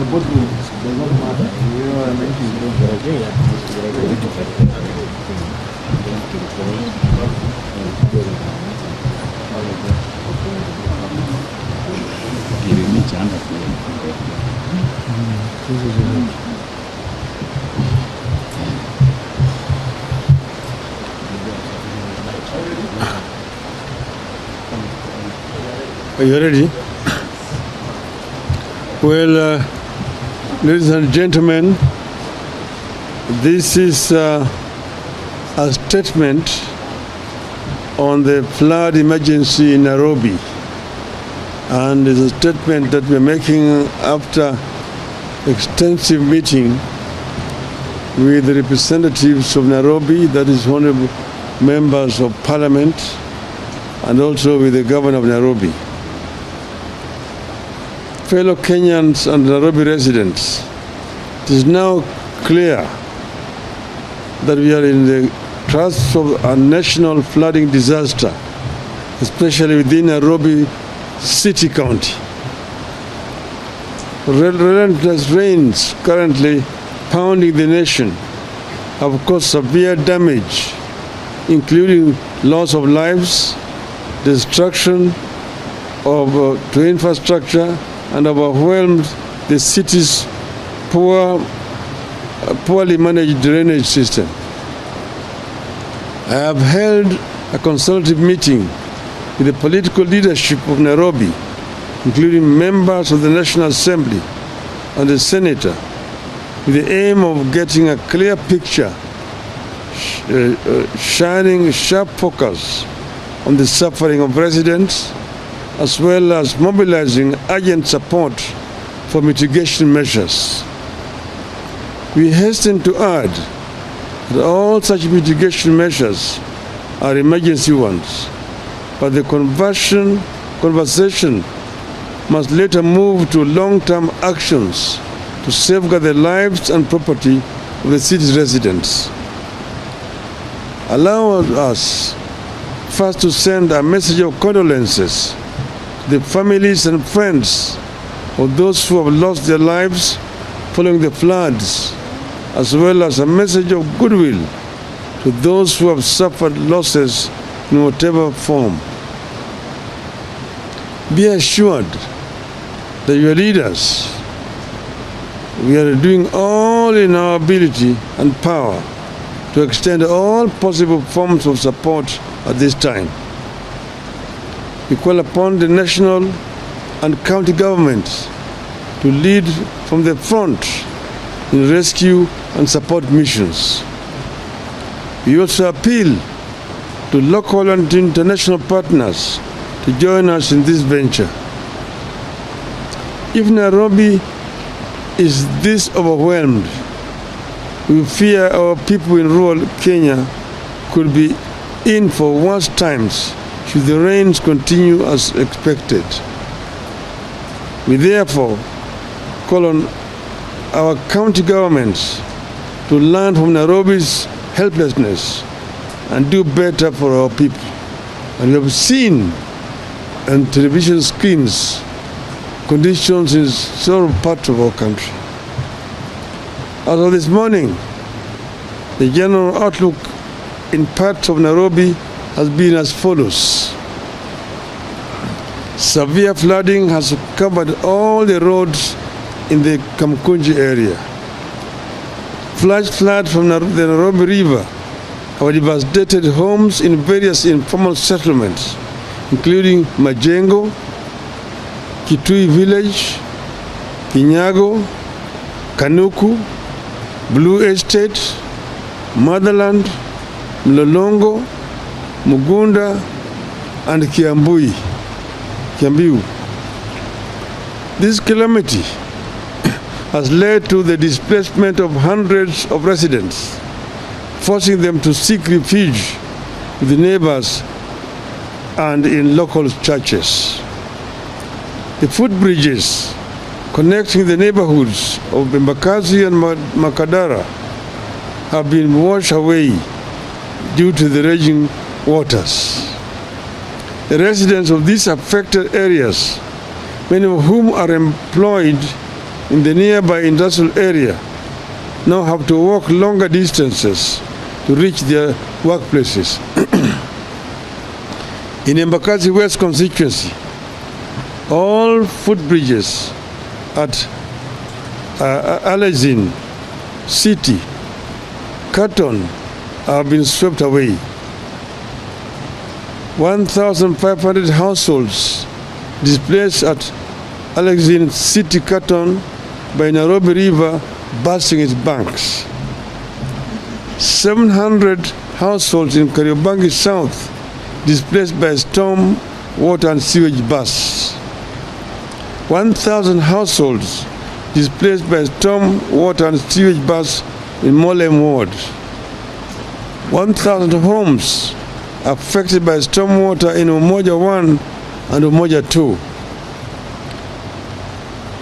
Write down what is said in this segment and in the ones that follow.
boardroom does not matter. You know what I mean? Are you ready? Well, ladies and gentlemen, this is a statement on the flood emergency in Nairobi. And it's a statement that we're making after extensive meeting with the representatives of Nairobi, that is honorable members of parliament, and also with the governor of Nairobi. Fellow Kenyans and Nairobi residents, it is now clear that we are in the grasp of a national flooding disaster, especially within Nairobi City County. Relentless rains currently pounding the nation have caused severe damage, including loss of lives, destruction to infrastructure, and overwhelmed the city's poorly managed drainage system. I have held a consultative meeting with the political leadership of Nairobi, including members of the National Assembly and the Senator, with the aim of getting a clear picture, shining sharp focus on the suffering of residents, as well as mobilizing urgent support for mitigation measures. We hasten to add that all such mitigation measures are emergency ones, but the conversation must later move to long-term actions to safeguard the lives and property of the city's residents. Allow us first to send a message of condolences to the families and friends of those who have lost their lives following the floods, as well as a message of goodwill to those who have suffered losses in whatever form. Be assured that your leaders, we are doing all in our ability and power to extend all possible forms of support at this time. We call upon the national and county governments to lead from the front in rescue and support missions. We also appeal to local and international partners to join us in this venture. If Nairobi is this overwhelmed, we fear our people in rural Kenya could be in for worse times should the rains continue as expected. We therefore call on our county governments to learn from Nairobi's helplessness and do better for our people. And we have seen on television screens conditions in several parts of our country. As of this morning, the general outlook in parts of Nairobi has been as follows. Severe flooding has covered all the roads in the Kamkunji area. Flash floods from the Nairobi River have devastated homes in various informal settlements, including Majengo, Kitui Village, Kinyago, Kanuku, Blue Estate, Motherland, Mlolongo, Mugunda, and Kiambu. This calamity has led to the displacement of hundreds of residents, forcing them to seek refuge with the neighbors and in local churches. The footbridges connecting the neighborhoods of Mbakazi and Makadara have been washed away due to the raging waters. The residents of these affected areas, many of whom are employed in the nearby industrial area now have to walk longer distances to reach their workplaces. In Embakasi West constituency, all footbridges at Alexin, City, Carton have been swept away. 1,500 households displaced at Alexin, City, Carton by Nairobi River bursting its banks. 700 households in Kariobangi South displaced by storm, water and sewage bursts. 1,000 households displaced by storm, water and sewage bursts in Molem Ward. 1,000 homes affected by storm water in Umoja 1 and Umoja 2.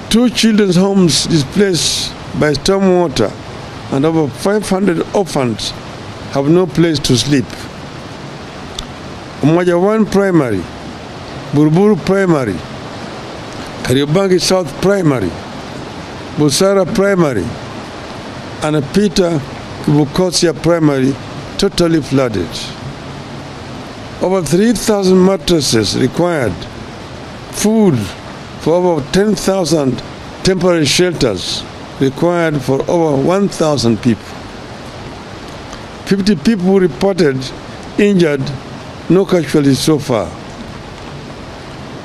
2 children's homes displaced by storm water, and over 500 orphans have no place to sleep. Umoja 1 Primary, Buruburu Primary, Kariobangi South Primary, Busara Primary, and Peter Kibukosia Primary totally flooded. Over 3,000 mattresses required, food for over 10,000 temporary shelters required for over 1,000 people. 50 people reported injured, no casualties so far.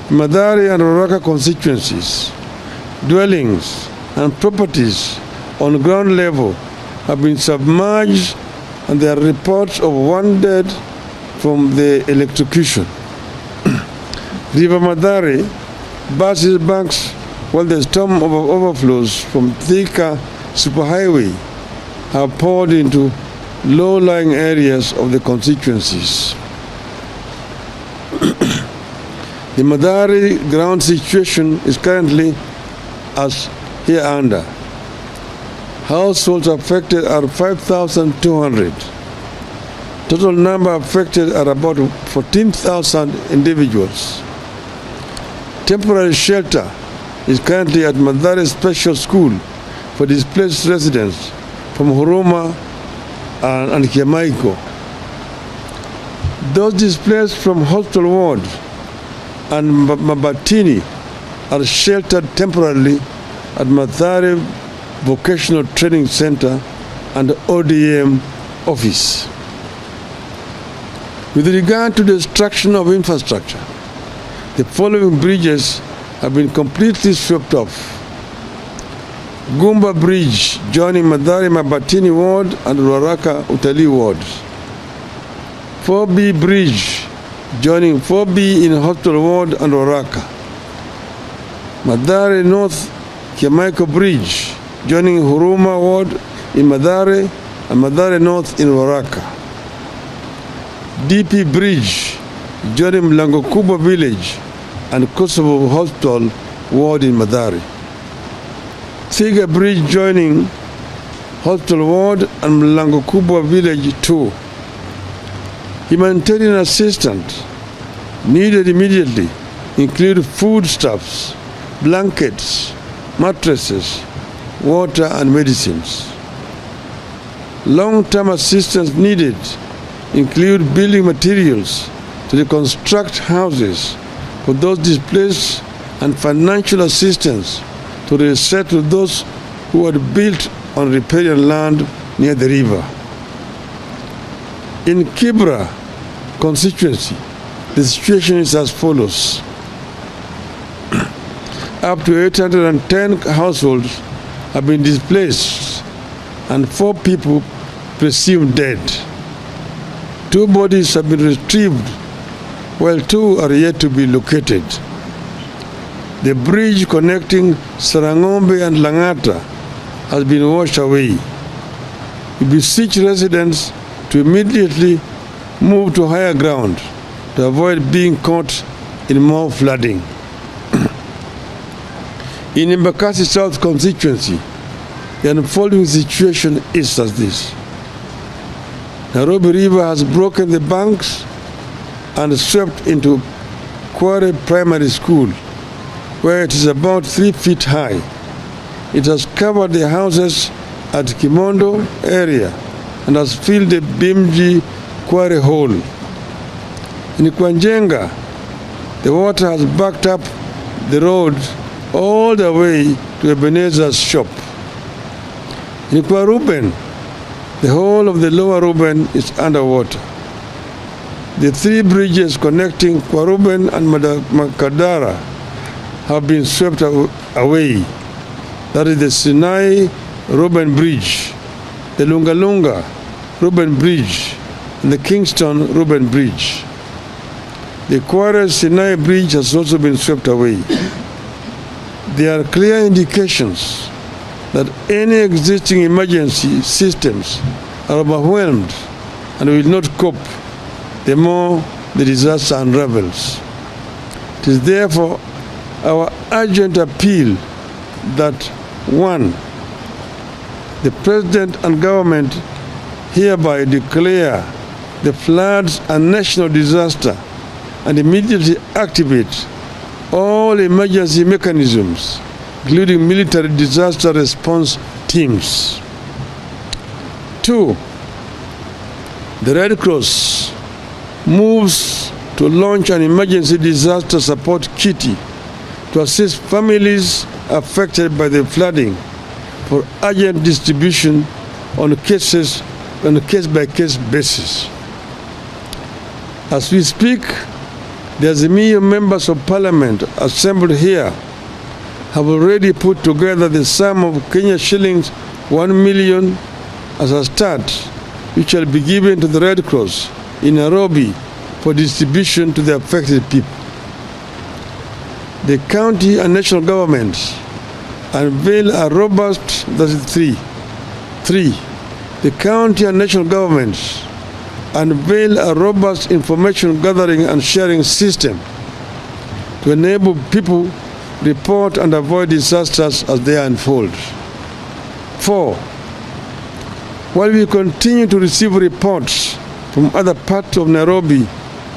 Madari and Roraka constituencies, dwellings and properties on ground level have been submerged, and there are reports of 1 dead from the electrocution. River Madari burst its banks while the storm overflows from Thika Superhighway have poured into low-lying areas of the constituencies. The Madari ground situation is currently as hereunder. Households affected are 5,200. Total number affected are about 14,000 individuals. Temporary shelter is currently at Madari Special School for displaced residents from Huruma and Kiamaiko. Those displaced from hospital ward and Mabatini are sheltered temporarily at Madari Vocational Training Center and ODM office. With regard to the destruction of infrastructure, the following bridges have been completely swept off. Gumba Bridge joining Madari Mabatini Ward and Ruaraka Utalii Ward. 4B Bridge joining 4B in Hospital Ward and Ruaraka. Madari North Kiamaiko Bridge joining Huruma Ward in Madari and Madari North in Ruaraka. DP Bridge joining Mlango Kubwa Village and Kosovo Hospital Ward in Madari. Thiga Bridge joining Hospital Ward and Mlango Kubwa Village 2. Humanitarian assistance needed immediately include foodstuffs, blankets, mattresses, water and medicines. Long-term assistance needed include building materials to reconstruct houses for those displaced and financial assistance to resettle those who had built on riparian land near the river. In Kibra constituency, the situation is as follows. Up to 810 households have been displaced and 4 people presumed dead. 2 bodies have been retrieved while 2 are yet to be located. The bridge connecting Sarangombe and Langata has been washed away. We beseech residents to immediately move to higher ground to avoid being caught in more flooding. In Embakasi South constituency, the unfolding situation is as this. Nairobi River has broken the banks and swept into Kware Primary School, where it is about 3 feet high. it has covered the houses at Kimondo area and has filled the Bimji quarry hole. In Kwanjenga, the water has backed up the road all the way to Ebenezer's shop. In Kwa Ruben, the whole of the lower Ruben is underwater. The 3 bridges connecting Kwa Ruben and Makadara have been swept away. That is the Sinai Ruben Bridge, the Lunga Ruben Bridge, and the Kingston Ruben Bridge. The Kwara Sinai Bridge has also been swept away. There are clear indications that any existing emergency systems are overwhelmed and will not cope the more the disaster unravels. It is therefore our urgent appeal that 1. The President and government hereby declare the floods a national disaster and immediately activate all emergency mechanisms, including military disaster response teams. 2. The Red Cross moves to launch an emergency disaster support kitty to assist families affected by the flooding for urgent distribution on a case-by-case basis. As we speak, the Azimio members of Parliament assembled here have already put together the sum of Kenya shillings 1 million as a start, which shall be given to the Red Cross in Nairobi for distribution to the affected people. The county and national governments unveil a robust, that's 3. The county and national governments unveil a robust information gathering and sharing system to enable people report and avoid disasters as they unfold. 4. While we continue to receive reports from other parts of Nairobi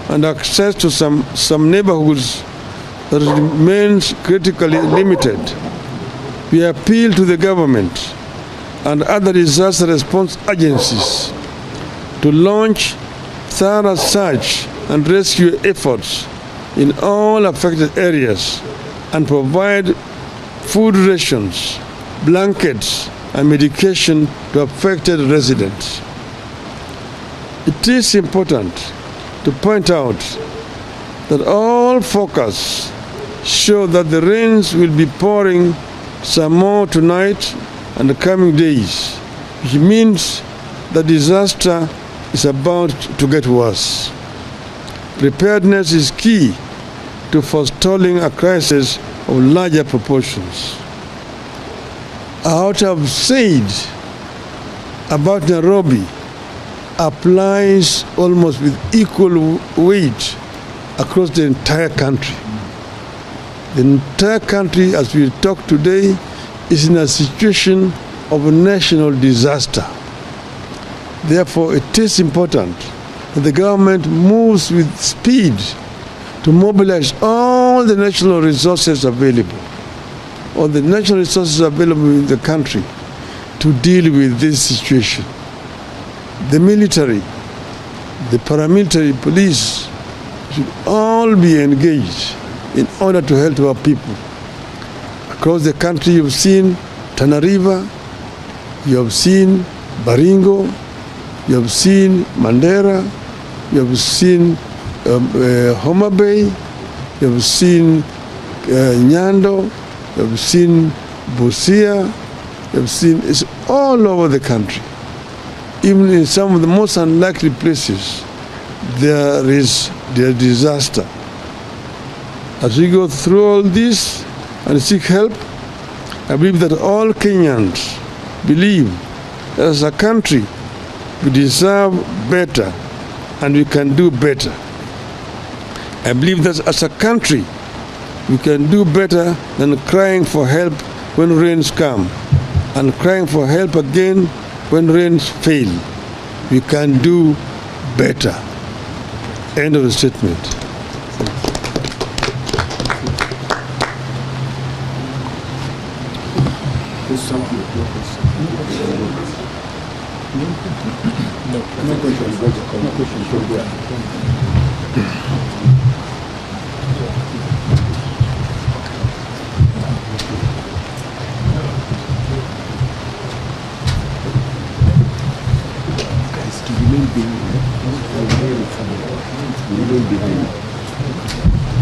and access to some neighborhoods that remains critically limited, we appeal to the government and other disaster response agencies to launch thorough search and rescue efforts in all affected areas and provide food rations, blankets, and medication to affected residents. It is important to point out that all forecasts show that the rains will be pouring some more tonight and the coming days, which means the disaster is about to get worse. Preparedness is key to forestalling a crisis of larger proportions. What I've said about Nairobi applies almost with equal weight across the entire country. The entire country, as we talk today, is in a situation of a national disaster. Therefore, it is important that the government moves with speed to mobilize all the national resources available, in the country to deal with this situation. The military, the paramilitary, police should all be engaged in order to help our people. Across the country, you've seen Tana River, you have seen Baringo, you have seen Mandera, you have seen Homa Bay, you have seen Nyando, you have seen Busia, you have seen, it's all over the country. Even in some of the most unlikely places, there is disaster. As we go through all this and seek help, I believe that all Kenyans believe that as a country, we deserve better and we can do better. I believe that as a country, we can do better than crying for help when rains come and crying for help again when rains fail. We can do better. End of the statement. No question. Guys, to remain behind. To remain behind.